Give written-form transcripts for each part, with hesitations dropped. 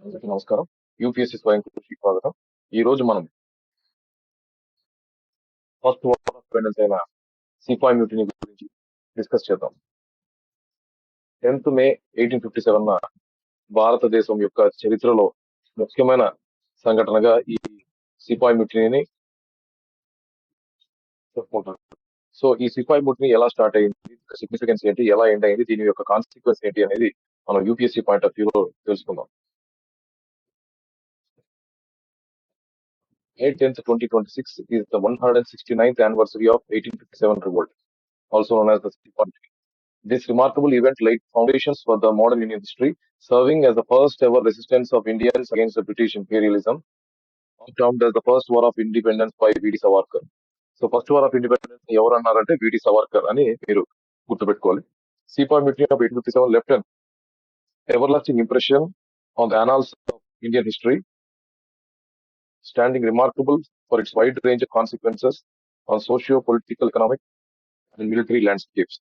అందరికీ నమస్కారం. యూపీఎస్సీ స్వయం కృషికి స్వాగతం. ఈ రోజు మనం ఫస్ట్ వార్ ఆఫ్ ఇండిపెండెన్స్ అయిన సిపాయి మ్యూటినీ గురించి డిస్కస్ చేద్దాం. 10th మే 1857 భారతదేశం యొక్క చరిత్రలో ముఖ్యమైన సంఘటనగా ఈ సిపాయి మ్యూటినీని చెప్పుకుంటారు. సో ఈ సిపాయి మ్యూటినీ ఎలా స్టార్ట్ అయింది, సిగ్నిఫికెన్స్ ఏంటి, ఎలా ఎండ్ అయింది, దీని యొక్క కాన్సిక్వెన్స్ ఏంటి అనేది మనం యూపీఎస్సీ పాయింట్ ఆఫ్ వ్యూలో తెలుసుకుందాం. May 10th, 2026 is the 169th anniversary of 1857 revolt, also known as the Sipai Mutiny. This remarkable event laid foundations for the modern Indian history, serving as the first ever resistance of Indians against the British imperialism, termed as the first war of independence by V.D. Savarkar. So first war of independence ఎవరు అన్నారంటే విడి సవర్కర్ అని మీరు గుర్తుపెట్టుకోవాలి. సిపాయి mutiny of 1857 left an everlasting impression on the annals of Indian history, standing remarkable for its wide range of consequences on socio-political, economic, and military landscapes.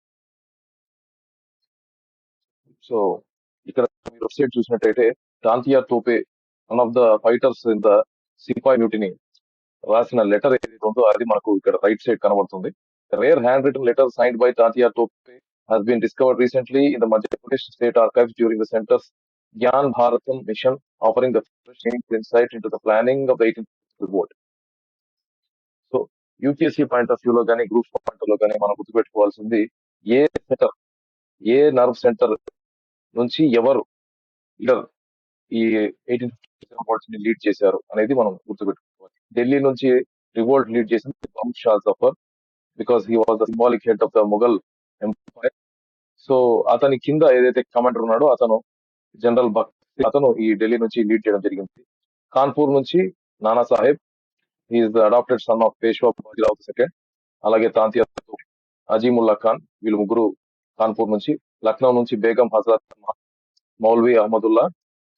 So ఇక్కడ మీరు website చూసినట్టయితే Tantia Tope, one of the fighters in the sepoy mutiny, రాసిన letter ఏదైతే ఉందో అది మనకు ఇక్కడ right side కనబడుతుంది. Rare hand written letter signed by Tantia Tope has been discovered recently in the Madhya Pradesh State Archives during the center's Gyan Bharatam mission, offering the fresh insight into the planning of the 18th revolt. So UPSC point of వ్యూలో కానీ group point లో కానీ మనం గుర్తుపెట్టుకోవాల్సింది ఏ centre, ఏ nerve centre నుంచి ఎవరు leader ఈ 1857 ని లీడ్ చేశారు అనేది మనం గుర్తుపెట్టుకోవాలి. ఢిల్లీ నుంచి రివోల్ట్ లీడ్ చేసింది Muhammad Shah Zafar, because he was the symbolic head of the Mughal empire. So అతని కింద ఏదైతే కమాండర్ ఉన్నాడో అతను జనరల్ భక్తి, అతను ఈ ఢిల్లీ నుంచి లీడ్ చేయడం జరిగింది. కాన్పూర్ నుంచి Nana Sahib, is the adopted son of Peshwa Bajirao II. అలాగే తాంతియా తోపే, అజీముల్లా ఖాన్, వీళ్ళు ముగ్గురు కాన్పూర్ నుంచి. లక్నో నుంచి బేగం హజరత్ మౌల్వీ అహ్మదుల్లా,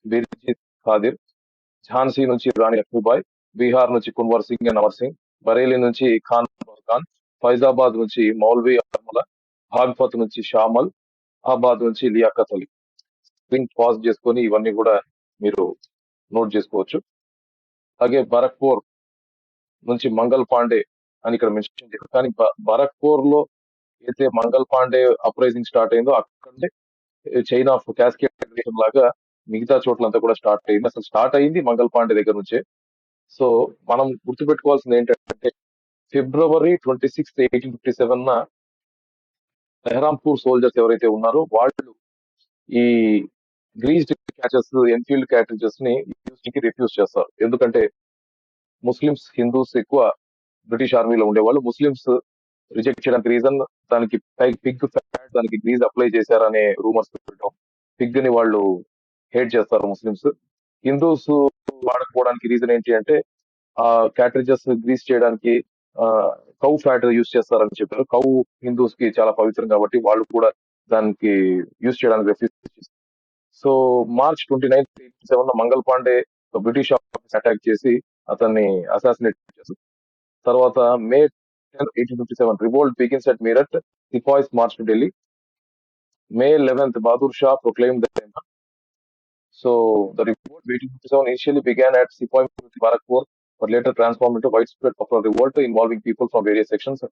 బిర్జిత్ ఖాదిర్. ఝాన్సీ నుంచి రాణి లక్ష్మీబాయి, బీహార్ నుంచి కున్వర్ సింగ్ అండ్ అమర్ సింగ్, బరేలీ నుంచి ఖాన్ ఖాన్, ఫైజాబాద్ నుంచి మౌల్వీ అహ్మల, భాగ్పత్ నుంచి షామల్, అలహాబాద్ నుంచి లియాఖత్ అలీ. స్క్రీన్ పాజ్ చేసుకొని ఇవన్నీ కూడా మీరు నోట్ చేసుకోవచ్చు. అలాగే బరక్పూర్ నుంచి మంగల్ పాండే అని ఇక్కడ మెన్షన్ చేశారు. కానీ బరక్పూర్ లో అయితే మంగల్ పాండే అప్రైజింగ్ స్టార్ట్ అయిందో అక్కడే చైన్ ఆఫ్ క్యాస్కేడ్ లాగా మిగతా చోట్లంతా కూడా స్టార్ట్ అయింది. అసలు స్టార్ట్ అయింది మంగల్ పాండే దగ్గర నుంచే. సో మనం గుర్తుపెట్టుకోవాల్సింది ఏంటంటే February 26th, 1857 బెహరాంపూర్ సోల్జర్స్ ఎవరైతే ఉన్నారో వాళ్ళు ఈ గ్రీజ్డ్ క్యాచెస్, ఎన్ఫీల్డ్ క్యాట్రిజెస్ ని రిఫ్యూజ్ చేస్తారు. ఎందుకంటే ముస్లిమ్స్, హిందూస్ ఎక్కువ బ్రిటిష్ ఆర్మీలో ఉండేవాళ్ళు. ముస్లిమ్స్ రిజెక్ట్ చేయడానికి రీజన్ దానికి పిగ్ ఫ్యాట్, దానికి గ్రీజ్ అప్లై చేశారనే రూమర్స్ పెట్టడం. పిగ్ ని వాళ్ళు హేట్ చేస్తారు ముస్లిమ్స్. హిందూస్ వాడకపోవడానికి రీజన్ ఏంటి అంటే ఆ క్యాట్రిజెస్ గ్రీజ్ చేయడానికి కౌ ఫ్యాట్ యూజ్ చేస్తారని చెప్పారు. కౌ హిందూస్ కి చాలా పవిత్రం కాబట్టి వాళ్ళు కూడా దానికి యూజ్ చేయడానికి రిఫ్యూజ్ చేస్తారు. So March 29th, 1857 Mangal Pandey British office attack చేసి అతన్ని అసాసినేట్ చేస్తారు. తర్వాత మే 10th, 1857 revolt begins at Meerut, sepoys March to Delhi. May 11th, Bahadur Shah proclaimed the emperor. So the revolt of 1857 initially began at Sepoy Barakpur, but later transformed into widespread popular revolt involving people from various sections of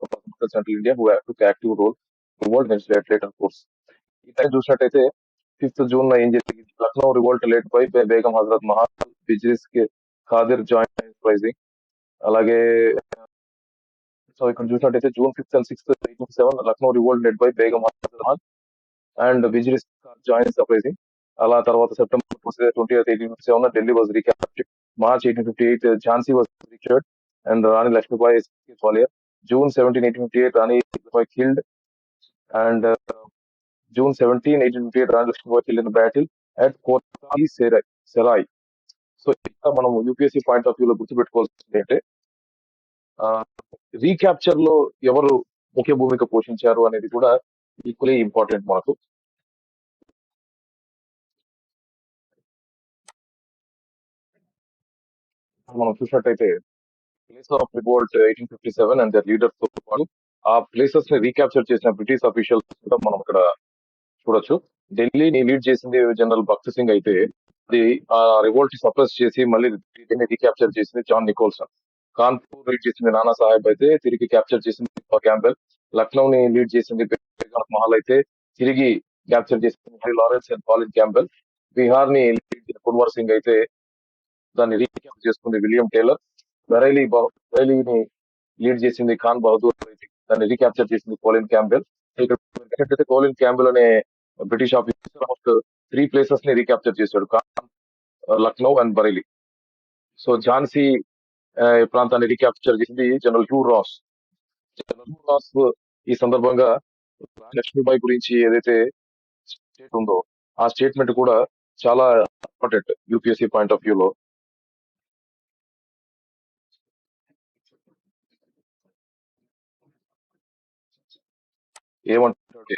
central India who took active role in revolt and later course. ఈ time చూసినట్టయితే 5th June ఏం జరిగింది? Lucknow revolt led by Begum Hazrat Mahal, Birjis Qadir join rising. అలాగే so ఇక్కడ చూసినట్టయితే June 5th and 6th, 1857 Lucknow revolt led by Begum Hazrat Mahal and Birjis joins uprising. అలా తర్వాత September 20th, 1857 Delhi was recaptured. March 1858 Jhansi was Richard and Rani Lakshmibai Gwalior. June 17, 1858 Rani Lakshmibai killed and June 17, 1858 Rani Lakshmibai killed in battle at Kota Serai. So ఇక్కడ మనం UPSC point of వ్యూలో గుర్తుపెట్టుకోవాల్సింది అంటే recapture లో ఎవరు ముఖ్య భూమిక పోషించారు అనేది కూడా ఈక్వలీ ఇంపార్టెంట్ మనకు. మనం చూసినట్టయితే place of revolt 1857 and their leaders తో పాటు ఆ ప్లేసెస్ ని రీక్యాప్చర్ చేసిన బ్రిటిష్ అఫీషియల్స్ కూడా మనం ఇక్కడ చూడొచ్చు. ఢిల్లీని లీడ్ చేసింది జనరల్ భక్త్ సింగ్ అయితే అది ఆ రివోల్ట్ సప్రెస్ చేసి మళ్ళీ దీన్ని రీక్యాప్చర్ చేసింది జాన్ నికోల్సన్. కాన్పూర్ లీడ్ చేసింది నానా సాహెబ్ అయితే తిరిగి క్యాప్చర్ చేసింది క్యాంబెల్. లక్నోని లీడ్ చేసింది బేగం మహల్ అయితే తిరిగి క్యాప్చర్ చేసింది henry Lawrence and కాలిన్ Campbell. Bihar ని లీడ్ చేసిన కున్వర్ సింగ్ అయితే దాన్ని రీక్యాప్ చేసుకుంది విలియం టేలర్. బరైలీని లీడ్ చేసింది ఖాన్ బహదూర్ అయితే దాన్ని రీక్యాప్చర్ చేసింది కోలిన్ క్యాంబెల్. ఇక్కడ ఏంటంటే కోలిన్ క్యాంబెల్ అనే బ్రిటిష్ ఆఫీసర్ ఆఫ్ 3 ప్లేసెస్ ని రీక్యాప్చర్ చేశాడు, లక్నో అండ్ బరైలీ. సో ఝాన్సీ ప్రాంతాన్ని రీక్యాప్చర్ చేసింది general Hugh Rose. General Hugh Rose ఈ సందర్భంగా రాణి లక్ష్మీబాయి గురించి ఏదైతే స్టేట్ ఉందో ఆ స్టేట్మెంట్ కూడా చాలా ఇంపార్టెంట్ యూపీఎస్సీ పాయింట్ ఆఫ్ వ్యూలో. ఏమంటే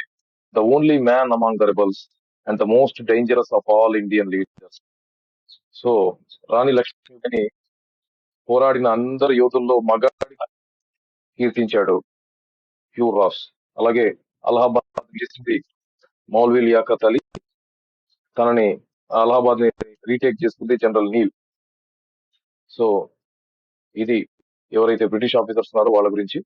the only man among the rebels and the most dangerous of all Indian leaders. So Rani లక్ష్మీబాయిని పోరాడిన అందరి యోధుల్లో మగాడిగా కీర్తించాడు హ్యూ రాస్. అలాగే అలహాబాద్ చేసింది మౌల్వీ లియాఖత్ అలీ. తనని అలహాబాద్ ని రీటేక్ చేసుకుంది జనరల్ నీల్. సో ఇది ఎవరైతే బ్రిటిష్ ఆఫీసర్స్ ఉన్నారో వాళ్ళ గురించి.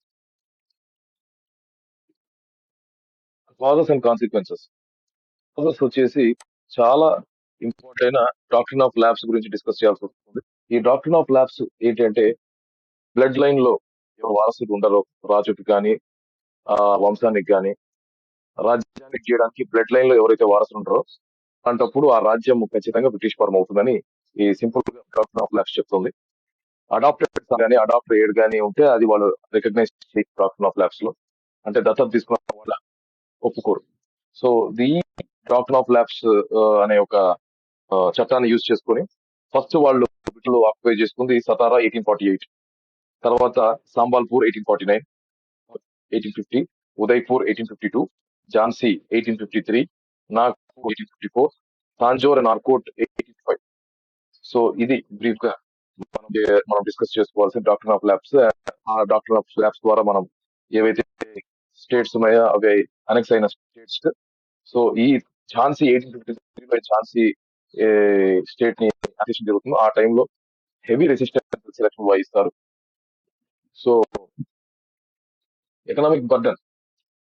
Causes and consequences. కాజెస్ వచ్చేసి చాలా ఇంపార్టెంట్ అయిన డాక్ట్రిన్ ఆఫ్ ల్యాబ్స్ గురించి డిస్కస్ చేయాల్సి వస్తుంది. ఈ డాక్ట్రిన్ ఆఫ్ ల్యాబ్స్ ఏంటంటే బ్లడ్ లైన్ లో ఎవరు వారసులు ఉండరో రాజుకి కానీ వంశానికి కానీ రాజ్యానికి చేయడానికి బ్లడ్ లైన్ లో ఎవరైతే వారసులు ఉంటారో అలాంటప్పుడు ఆ రాజ్యం ఖచ్చితంగా బ్రిటిష్ పరం అవుతుందని ఈ సింపుల్ డాక్ట్రిన్ ఆఫ్ ల్యాబ్స్ చెప్తుంది. అడాప్టెడ్ కానీ అడాప్ట్ ఎయిడ్ కానీ ఉంటే అది వాళ్ళు రికగ్నైజ్ డాక్ట్రిన్ ఆఫ్ ల్యాబ్స్ లో, అంటే దత్తత తీసుకున్న వాళ్ళ ఒప్పుకోరు. So the doctrine of labs అనే ఒక చట్టాన్ని యూజ్ చేసుకొని ఫస్ట్ వాళ్ళు ఆక్యుపై చేసుకుంది సతారా 1848, తర్వాత సాంబాల్పూర్ 1849, 1850, ఉదయ్పూర్ 1852, ఝాన్సీ 1853, నాగ్పూర్ 1854, తాంజోర్ అండ్ ఆర్కోట్ 1855. సో ఇది బ్రీఫ్ గా మనం డిస్కస్ చేసుకోవాల్సిన డాక్ట్రిన్ ఆఫ్ ల్యాబ్స్. ఆ డాక్ట్రిన్ ఆఫ్ ల్యాబ్స్ ద్వారా మనం ఏవైతే స్టేట్స్ ఉన్నాయో అవి అనెక్స్ అయిన స్టేట్స్. సో ఈ ఝాన్సీ 1853లో ఝాన్సీ స్టేట్ ని యాక్షన్ జరుగుతుందో ఆ టైంలో హెవీ రెసిస్టెన్స్ సెలక్షన్ వహిస్తారు. So economic burden,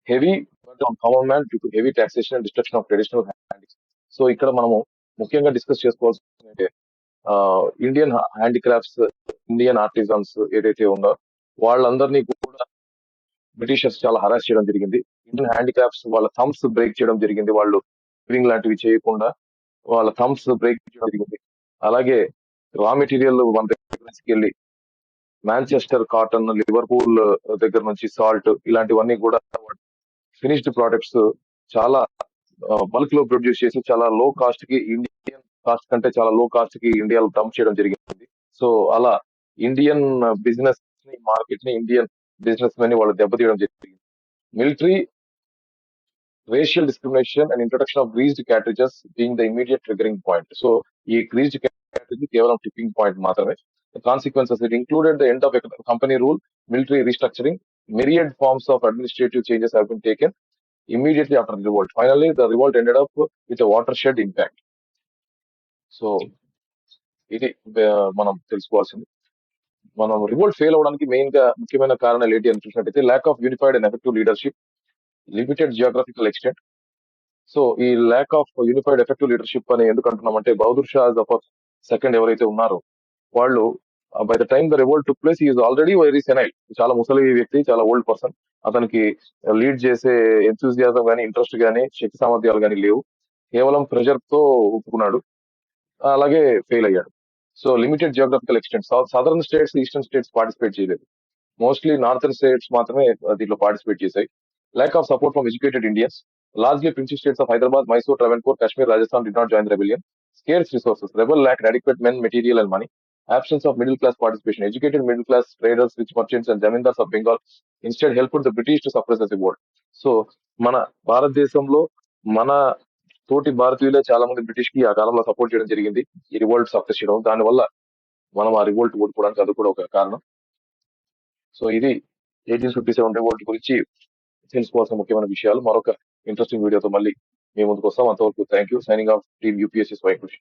heavy burden on common man due to heavy taxation and destruction of traditional handies. So ఇక్కడ మనము ముఖ్యంగా డిస్కస్ చేసుకోవాల్సిందంటే ఇండియన్ హ్యాండిక్రాఫ్ట్స్, ఇండియన్ ఆర్టిజన్స్ ఏదైతే ఉందో వాళ్ళందరినీ కూడా బ్రిటిషర్స్ చాలా హరాస్ చేయడం జరిగింది. ఇండియన్ హ్యాండిక్రాఫ్ట్స్ వాళ్ళ థమ్స్ బ్రేక్ చేయడం జరిగింది. వాళ్ళు లివింగ్ లాంటివి చేయకుండా వాళ్ళ థమ్స్ బ్రేక్ చేయడం జరిగింది. అలాగే రా మెటీరియల్ మన దగ్గర తీసుకెళ్లి మాంచెస్టర్ కాటన్, లివర్పూల్ దగ్గర నుంచి సాల్ట్ ఇలాంటివన్నీ కూడా ఫినిష్డ్ ప్రోడక్ట్స్ చాలా బల్క్ లో ప్రొడ్యూస్ చేసి చాలా లో కాస్ట్ కి, ఇండియన్ కాస్ట్ కంటే చాలా లో కాస్ట్ కి ఇండియాలో డంప్ చేయడం జరిగింది. సో అలా ఇండియన్ బిజినెస్ ని, మార్కెట్ ని, ఇండియన్ బిజినెస్ మెన్ ని వాళ్ళు దెబ్బతీయడం జరిగింది. Military, racial discrimination and introduction of greased cartridges being the immediate triggering point. So ఈ గ్రీజ్డ్ క్యాట్రిజ్ కేవలం టిప్పింగ్ పాయింట్ మాత్రమే. Consequences, it included the end of company rule, military restructuring, myriad forms of administrative changes have been taken immediately after the revolt. Finally, the revolt ended up with a watershed impact. So, ఇది మనం తెలుసుకోవాల్సింది. మనం revolt fail అవడానికి main గా ముఖ్యమైన కారణాలు ఏంటి అని చూసినట్టయితే lack of unified and effective leadership, limited geographical extent. So ఈ lack of unified effective leadership అని ఎందుకు అంటున్నామంటే బహదూర్ షా జఫర్ సెకండ్ ఎవరైతే ఉన్నారో వాళ్ళు by the time the revolt took place is already very senile, చాలా ముసలి వ్యక్తి, చాలా ఓల్డ్ పర్సన్. అతనికి లీడ్ చేసే ఎంతూజియాజం కానీ, ఇంట్రెస్ట్ కానీ, శక్తి సామర్థ్యాలు కానీ లేవు. కేవలం ప్రెషర్ తో ఒప్పుకున్నాడు, అలాగే ఫెయిల్ అయ్యాడు. So limited geographical extent, southern states, eastern states participate చేయలేదు. మోస్ట్లీ నార్థన్ స్టేట్స్ మాత్రమే దీంట్లో పార్టిసిపేట్ చేశాయి. Lack of support from educated Indians, largely Prince states of Hyderabad, Mysore, Travancore, Kashmir, Rajasthan did not join the rebellion. Scarce resources, rebel lacked adequate men, material and money. Absence of middle class participation, educated middle class traders, rich merchants and zamindars of Bengal instead helped the British to suppress the revolt. So మన భారతదేశంలో మన తోటి భారతీయులే చాలా మంది British కి ఆ కాలంలో support చేయడం జరిగింది, ఈ రివోల్ట్ సక్సెస్ చేయడం. దానివల్ల మనం ఆ రివోల్ట్ ఓడిపోవడానికి అది కూడా ఒక కారణం. సో ఇది 1857 రివోల్ట్ గురించి తెలుసుకోవాల్సిన ముఖ్యమైన విషయాలు. మరొక ఇంట్రెస్టింగ్ వీడియోతో మళ్ళీ మీ ముందుకు వస్తాం. అంతవరకు thank you. Signing off team UPSC స్వయం కృషి.